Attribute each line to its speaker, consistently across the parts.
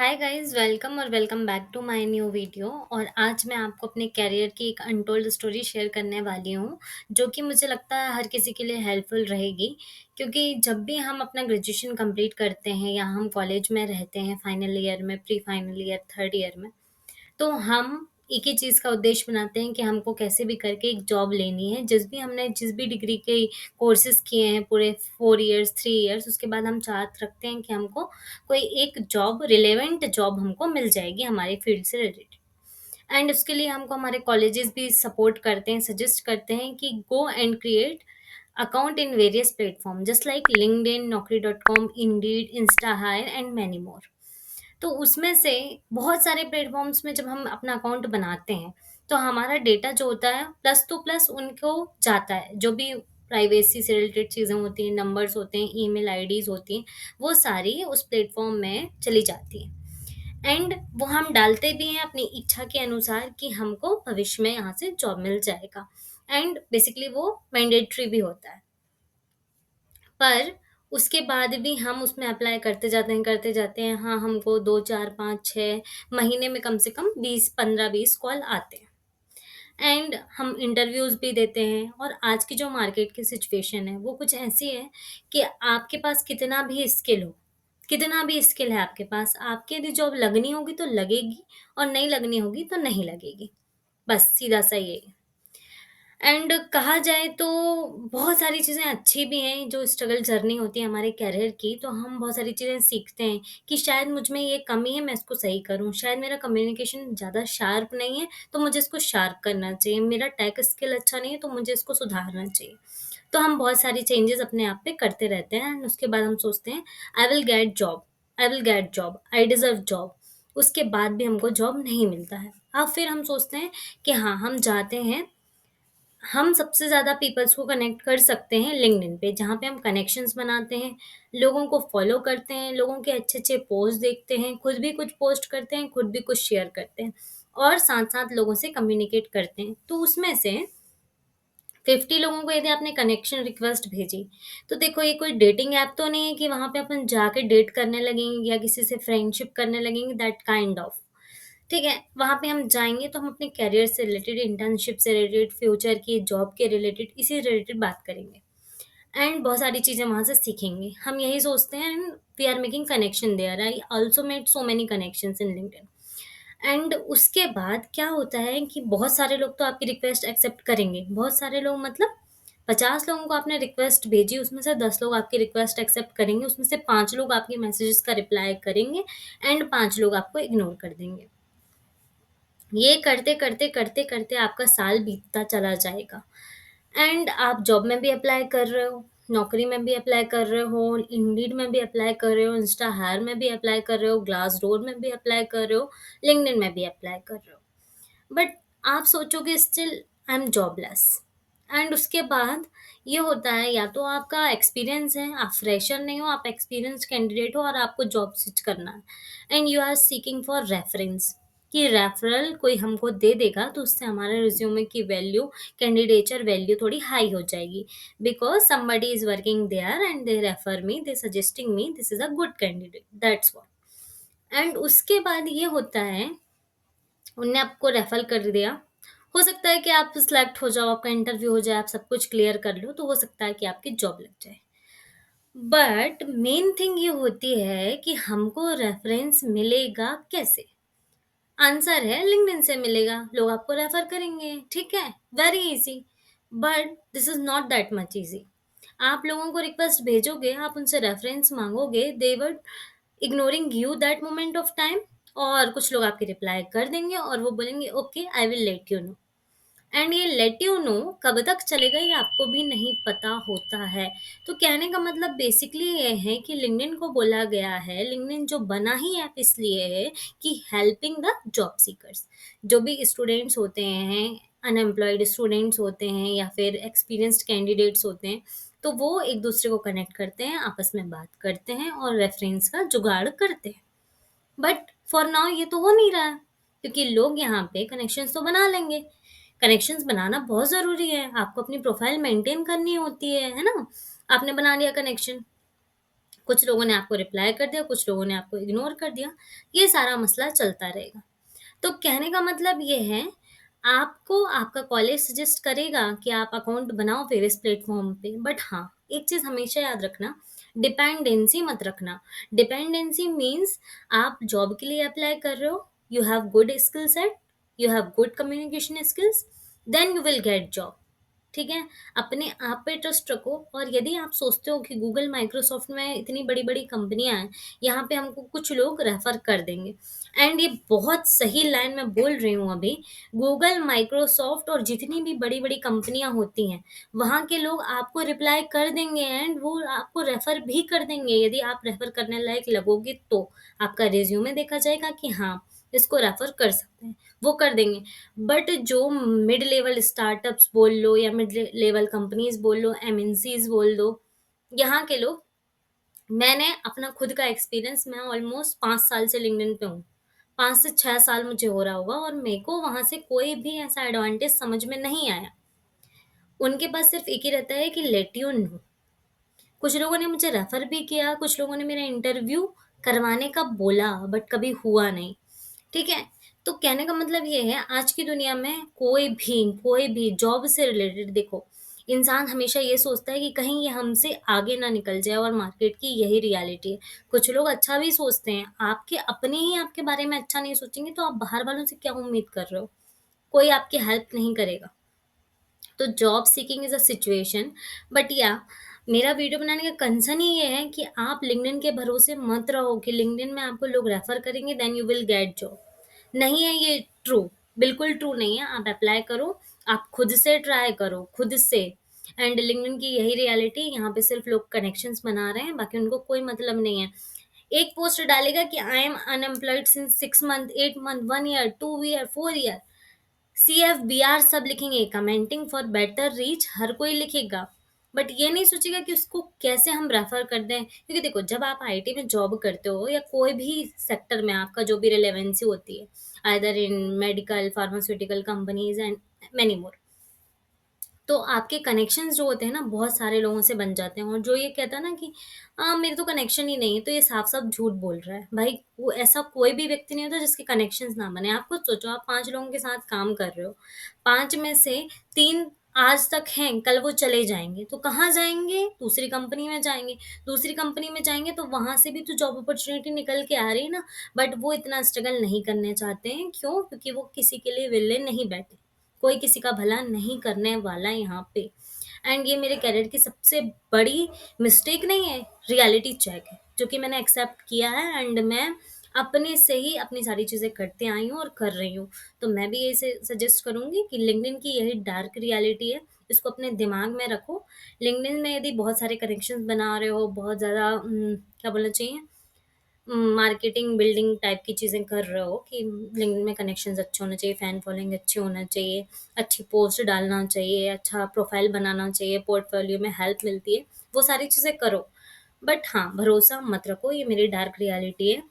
Speaker 1: हाय guys, welcome और welcome back to my new video. और आज मैं आपको अपने करियर की एक अनटोल्ड स्टोरी शेयर करने वाली हूँ, जो कि मुझे लगता है हर किसी के लिए हेल्पफुल रहेगी। क्योंकि जब भी हम अपना ग्रेजुएशन कंप्लीट करते हैं या हम कॉलेज में रहते हैं, फाइनल ईयर में, pre final year, third year में, तो हम एक ही चीज़ का उद्देश्य बनाते हैं कि हमको कैसे भी करके एक जॉब लेनी है। जिस भी डिग्री के कोर्सेज़ किए हैं पूरे 4 इयर्स, 3 इयर्स, उसके बाद हम चाहत रखते हैं कि हमको कोई एक जॉब, रिलेवेंट जॉब हमको मिल जाएगी हमारे फील्ड से रिलेटेड। एंड उसके लिए हमको हमारे कॉलेजेस भी सपोर्ट करते हैं, सजेस्ट करते हैं कि go and create account in various platform just like LinkedIn, Naukri dot com, Indeed, insta hire and many more. तो उसमें से बहुत सारे प्लेटफ़ॉर्म्स में जब हम अपना अकाउंट बनाते हैं, तो हमारा डेटा जो होता है प्लस टू प्लस उनको जाता है। जो भी प्राइवेसी से रिलेटेड चीज़ें होती हैं, नंबर्स होते हैं, ईमेल आईडीज़ होती हैं, वो सारी उस प्लेटफ़ॉर्म में चली जाती हैं। एंड वो हम डालते भी हैं अपनी इच्छा के अनुसार कि हमको भविष्य में यहाँ से जॉब मिल जाएगा। एंड बेसिकली वो मैंडेटरी भी होता है। पर उसके बाद भी हम उसमें अप्लाई करते जाते हैं। हाँ, हमको 2, 4, 5, 6 महीने में कम से कम 20, 15-20 कॉल आते हैं। एंड हम इंटरव्यूज़ भी देते हैं। और आज की जो मार्केट की सिचुएशन है, वो कुछ ऐसी है कि आपके पास कितना भी स्किल है आपके पास, आपकी यदि जॉब लगनी होगी तो लगेगी और नहीं लगनी होगी तो नहीं लगेगी। बस सीधा-सा यही है। एंड कहा जाए तो बहुत सारी चीज़ें अच्छी भी हैं, जो स्ट्रगल जर्नी होती है हमारे करियर की, तो हम बहुत सारी चीज़ें सीखते हैं कि शायद मुझ में ये कमी है, मैं इसको सही करूँ। शायद मेरा कम्युनिकेशन ज़्यादा शार्प नहीं है, तो मुझे इसको शार्प करना चाहिए। मेरा टेक स्किल अच्छा नहीं है, तो मुझे इसको सुधारना चाहिए। तो हम बहुत सारी चेंजेज़ अपने आप पे करते रहते हैं एंड उसके बाद हम सोचते हैं, I will get job, I deserve job. उसके बाद भी हमको जॉब नहीं मिलता है। अब फिर हम सोचते हैं कि हाँ, हम जाते हैं, हम सबसे ज़्यादा पीपल्स को कनेक्ट कर सकते हैं लिंक्डइन पे, जहाँ पे हम कनेक्शंस बनाते हैं, लोगों को फॉलो करते हैं, लोगों के अच्छे-अच्छे पोस्ट देखते हैं, खुद भी कुछ पोस्ट करते हैं, खुद भी कुछ शेयर करते हैं और साथ-साथ लोगों से कम्युनिकेट करते हैं। तो उसमें से 50 लोगों को यदि आपने कनेक्शन रिक्वेस्ट भेजी, तो देखो ये कोई डेटिंग ऐप तो नहीं है कि वहाँ पे अपन जाके डेट करने लगेंगे या किसी से फ्रेंडशिप करने लगेंगे, दैट काइंड ऑफ। ठीक है, वहाँ पे हम जाएँगे तो हम अपने करियर से रिलेटेड, इंटर्नशिप से रिलेटेड, फ्यूचर की जॉब के रिलेटेड, इसी रिलेटेड बात करेंगे एंड बहुत सारी चीज़ें वहाँ से सीखेंगे। हम यही सोचते हैं and we are making connection there. I also made so many connections in LinkedIn. And उसके बाद क्या होता है कि बहुत सारे लोग तो आपकी रिक्वेस्ट एक्सेप्ट करेंगे। बहुत सारे लोग मतलब 50 लोगों को आपने रिक्वेस्ट भेजी, उसमें से 10 लोग आपकी रिक्वेस्ट एक्सेप्ट करेंगे, उसमें से 5 लोग आपके मैसेजेस का रिप्लाई करेंगे एंड 5 लोग आपको इग्नोर कर देंगे। ये करते आपका साल बीतता चला जाएगा एंड आप जॉब में भी अप्लाई कर रहे हो, नौकरी में भी अप्लाई कर रहे हो, इंडीड में भी अप्लाई कर रहे हो, इंस्टा हायर में भी अप्लाई कर रहे हो, ग्लासडोर में भी अप्लाई कर रहे हो, लिंक्डइन में भी अप्लाई कर रहे हो। बट आप सोचोगे still I am jobless. And उसके बाद ये होता है, या तो आपका एक्सपीरियंस है, आप फ्रेशर नहीं हो, आप एक्सपीरियंस कैंडिडेट हो और आपको जॉब स्विच करना है and you are seeking for reference, कि रेफरल कोई हमको दे देगा तो उससे हमारे रिज्यूमे की वैल्यू, कैंडिडेचर वैल्यू थोड़ी हाई हो जाएगी, because somebody is working there and they refer me, they suggesting me, this is a good candidate, that's what. And उसके बाद ये होता है, उनने आपको रेफर कर दिया, हो सकता है कि आप सिलेक्ट हो जाओ, आपका इंटरव्यू हो जाए, आप सब कुछ क्लियर कर लो, तो हो सकता है कि आपकी जॉब लग जाए। बट मेन थिंग ये होती है कि हमको रेफरेंस मिलेगा कैसे? आंसर है लिंक्डइन से मिलेगा, लोग आपको रेफर करेंगे, ठीक है? Very easy. But this is not that much easy. आप लोगों को रिक्वेस्ट भेजोगे, आप उनसे रेफरेंस माँगोगे, they would ignoring you that moment of time, और कुछ लोग आपके रिप्लाई कर देंगे और वो बोलेंगे okay, I will let you know. And ये लेट यू नो कब तक चलेगा ये आपको भी नहीं पता होता है। तो कहने का मतलब बेसिकली ये है कि लिंक्डइन को बोला गया है, लिंक्डइन जो बना ही ऐप इसलिए है कि हेल्पिंग द जॉब सीकर्स, जो भी स्टूडेंट्स होते हैं, अनएम्प्लॉयड स्टूडेंट्स होते हैं या फिर एक्सपीरियंस्ड कैंडिडेट्स होते हैं, तो वो एक दूसरे को कनेक्ट करते हैं, आपस में बात करते हैं और रेफरेंस का जुगाड़ करते हैं। बट फॉर नाउ ये तो हो नहीं रहा है, क्योंकि लोग यहाँ पे कनेक्शंस तो बना लेंगे। कनेक्शंस बनाना बहुत ज़रूरी है, आपको अपनी प्रोफाइल मेंटेन करनी होती है ना? आपने बना लिया कनेक्शन, कुछ लोगों ने आपको रिप्लाई कर दिया, कुछ लोगों ने आपको इग्नोर कर दिया। ये सारा मसला चलता रहेगा। तो कहने का मतलब ये है, आपको आपका कॉलेज सजेस्ट करेगा कि आप अकाउंट बनाओ वेरियस प्लेटफ़ॉर्म पे, बट हाँ, एक चीज़ हमेशा याद रखना, डिपेंडेंसी मत रखना। डिपेंडेंसी मीन्स आप जॉब के लिए अप्लाई कर रहे हो, you have good skill set, you have good communication skills, then you will get job. ठीक है? अपने आप पे ट्रस्ट रखो, और यदि आप सोचते हो कि गूगल, माइक्रोसॉफ्ट में इतनी बड़ी-बड़ी कंपनियाँ हैं, यहाँ पे हमको कुछ लोग रेफ़र कर देंगे, एंड ये बहुत सही लाइन मैं बोल रही हूँ अभी, गूगल, माइक्रोसॉफ्ट और जितनी भी बड़ी-बड़ी कंपनियाँ होती हैं, वहाँ के लोग आपको रिप्लाई कर देंगे एंड वो आपको रेफ़र भी कर देंगे, यदि आप रेफ़र करने लायक लगोगे तो। आपका रिज़्यूमे देखा जाएगा कि हाँ, इसको रेफ़र कर सकते हैं, वो कर देंगे। बट जो मिड लेवल स्टार्टअप्स बोल लो या मिड लेवल कंपनीज़ बोल लो, एमएनसीज़ बोल दो, यहाँ के लोग, मैंने अपना खुद का एक्सपीरियंस, मैं ऑलमोस्ट 5 साल से लिंक्डइन पे हूँ। 5 से 6 साल मुझे हो रहा होगा, और मेरे को वहाँ से कोई भी ऐसा एडवांटेज समझ में नहीं आया। उनके पास सिर्फ़ एक ही रहता है कि लेट यू नो। कुछ लोगों ने मुझे रेफ़र भी किया, कुछ लोगों ने मेरा इंटरव्यू करवाने का बोला, बट कभी हुआ नहीं। ठीक है? तो कहने का मतलब ये है, आज की दुनिया में कोई भी जॉब से रिलेटेड देखो, इंसान हमेशा ये सोचता है कि कहीं ये हमसे आगे ना निकल जाए, और मार्केट की यही रियलिटी है। कुछ लोग अच्छा भी सोचते हैं, आपके अपने ही आपके बारे में अच्छा नहीं सोचेंगे, तो आप बाहर वालों से क्या उम्मीद कर रहे हो? कोई आपकी हेल्प नहीं करेगा। तो job seeking is a situation, but या मेरा वीडियो बनाने का कंसर्न ही ये है कि आप लिंक्डइन के भरोसे मत रहो कि लिंक्डइन में आपको लोग रेफर करेंगे then you will get job. नहीं है ये ट्रू, बिल्कुल ट्रू नहीं है। आप अप्लाई करो, आप खुद से ट्राई करो, खुद से। एंड लिंक्डइन की यही रियलिटी, यहाँ पे सिर्फ लोग कनेक्शंस बना रहे हैं, बाकी उनको कोई मतलब नहीं है। एक पोस्ट डालेगा कि I am unemployed since 6 month, 8 month, 1 year, 2 year, 4 year, CFBR सब लिखेंगे, कमेंटिंग फॉर बेटर रीच हर कोई लिखेगा, बट ये नहीं सोचेगा कि उसको कैसे हम रेफर कर दें। क्योंकि देखो, जब आप आईटी में जॉब करते हो या कोई भी सेक्टर में आपका जो भी रिलेवेंसी होती है, either in medical, pharmaceutical companies and many more, तो आपके कनेक्शंस जो होते हैं ना, बहुत सारे लोगों से बन जाते हैं। और जो ये कहता है ना कि मेरे तो कनेक्शन ही नहीं है, तो ये साफ-साफ झूठ बोल रहा है। भाई, वो ऐसा कोई भी व्यक्ति नहीं होता जिसके कनेक्शंस ना बने। आप खुद सोचो, आप 5 लोगों के साथ काम कर रहे हो, 5 में से 3 आज तक हैं, कल वो चले जाएँगे, तो कहाँ जाएँगे? दूसरी कंपनी में जाएँगे। दूसरी कंपनी में जाएँगे तो वहाँ से भी तो जॉब अपॉर्च्युनिटी निकल के आ रही है ना, बट वो इतना स्ट्रगल नहीं करने चाहते हैं। क्यों? क्योंकि वो किसी के लिए विले नहीं बैठे। कोई किसी का भला नहीं करने वाला है यहाँ पे। एंड ये मेरे करियर की सबसे बड़ी मिस्टेक नहीं है, रियलिटी चेक है, जो कि मैंने एक्सेप्ट किया है, एंड मैं अपने से ही अपनी सारी चीज़ें करते आई हूँ और कर रही हूँ। तो मैं भी यही सजेस्ट करूँगी कि लिंक्डइन की यही डार्क रियलिटी है, इसको अपने दिमाग में रखो। लिंक्डइन में यदि बहुत सारे कनेक्शंस बना रहे हो, बहुत ज़्यादा क्या बोलना चाहिए, मार्केटिंग बिल्डिंग टाइप की चीज़ें कर रहे हो कि लिंक्डइन में कनेक्शंस अच्छे होने चाहिए, फैन फॉलोइंग अच्छी होना चाहिए, अच्छी पोस्ट डालना चाहिए, अच्छा प्रोफाइल बनाना चाहिए, पोर्टफोलियो में हेल्प मिलती है, वो सारी चीज़ें करो। बट हाँ, भरोसा मत रखो, ये मेरी डार्क रियलिटी है।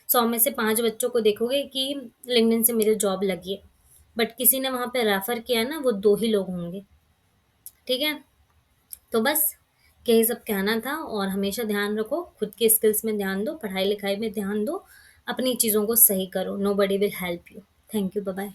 Speaker 1: 100 में से 5 बच्चों को देखोगे कि लिंक्डइन से मेरी जॉब लगी है, बट किसी ने वहाँ पे रेफर किया है ना, वो 2 ही लोग होंगे। ठीक है? तो बस यही सब कहना था, और हमेशा ध्यान रखो, खुद के स्किल्स में ध्यान दो, पढ़ाई लिखाई में ध्यान दो, अपनी चीज़ों को सही करो। Nobody will help you. Thank you, bye bye.